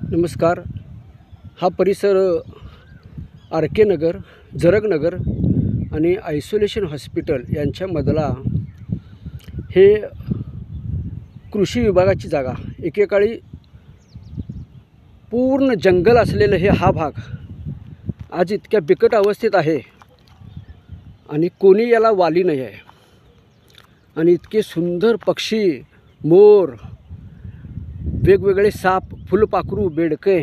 नमस्कार. हा परिसर RK नगर, जरग नगर आणि आयसोलेशन हॉस्पिटल यांच्यामधला हे कृषी विभागाची जागा. एकेकाळी पूर्ण जंगल असलेलं हा भाग आज इतक्या बिकट अवस्थेत आहे आणि कोणी याला वाली नाही आहे. आणि इतके सुंदर पक्षी, मोर, वेगवेगळे साप, फुलपाखरू, बेडके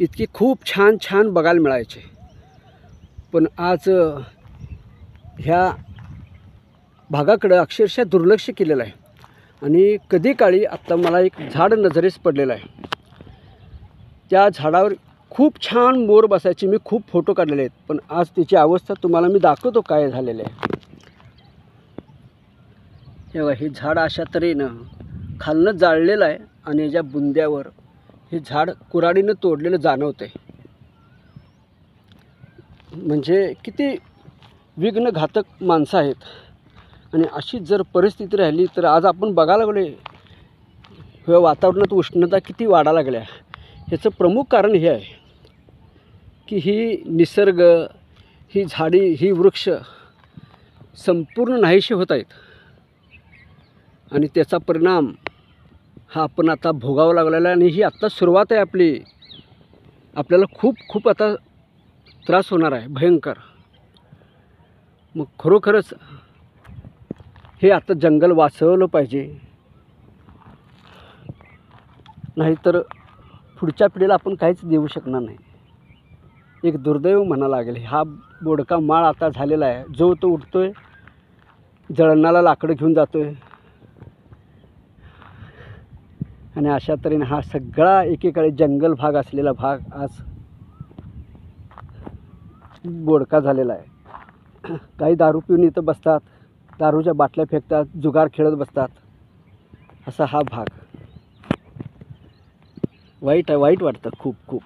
इतकी खूप छान छान बघायला मिळायचे. पण आज ह्या भागाकडं अक्षरशः दुर्लक्ष केलेलं आहे. आणि कधी काळी आत्ता मला एक झाड नजरेस पडलेलं आहे. त्या झाडावर खूप छान मोर बसायचे. मी खूप फोटो काढलेले आहेत, पण आज त्याची अवस्था तुम्हाला मी दाखवतो काय झालेलं आहे. तेव्हा हे झाड अशा तऱ्हेनं खालनं जाळलेलं आहे आणि याच्या बुंद्यावर हे झाड कुऱ्हाडीनं तोडलेलं जाणवतं आहे. म्हणजे किती विघ्नघातक माणसं आहेत. आणि अशी जर परिस्थिती राहिली तर आज आपण बघायला लागलो ह्या वातावरणात उष्णता किती वाढायला लागल्या. ह्याचं प्रमुख कारण हे आहे की ही निसर्ग, ही झाडी, ही वृक्ष संपूर्ण नाहीशी होत आहेत. आणि त्याचा परिणाम हा आपण आता भोगावा लागलेला आहे. आणि ही आत्ता सुरुवात आहे आपली. आपल्याला खूप आता त्रास होणार आहे, भयंकर. मग खरोखरच हे आता जंगल वाचवलं पाहिजे, नाहीतर पुढच्या पिढीला आपण काहीच देऊ शकणार नाही. एक दुर्दैव म्हणायला लागेल. हा बोडका माळ आता झालेला आहे. जो तो उठतोय, जळणाला लाकडं घेऊन जातोय. आणि अशा तऱ्हेने हा सगळा एकेकाळी जंगल भाग असलेला भाग आज बोडका झालेला आहे. काही दारू पिऊन इथं बसतात, दारूच्या बाटल्या फेकतात, जुगार खेळत बसतात. असा हा भाग वाईट वाटतं खूप.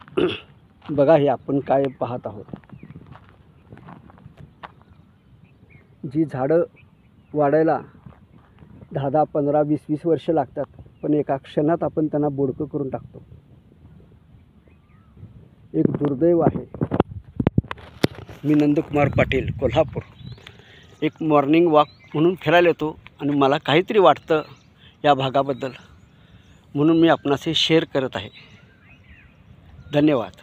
बघा हे आपण काय पाहत आहोत. जी झाडं वाढायला 10, 15, 20 वर्ष लागतात, पण एका क्षणात आपण त्यांना बोडकं करून टाकतो. एक दुर्दैव आहे. मी नंदकुमार पाटील, कोल्हापूर. एक मॉर्निंग वॉक म्हणून फिरायला येतो आणि मला काहीतरी वाटतं या भागाबद्दल, म्हणून मी आपणाशी शेअर करत आहे. धन्यवाद.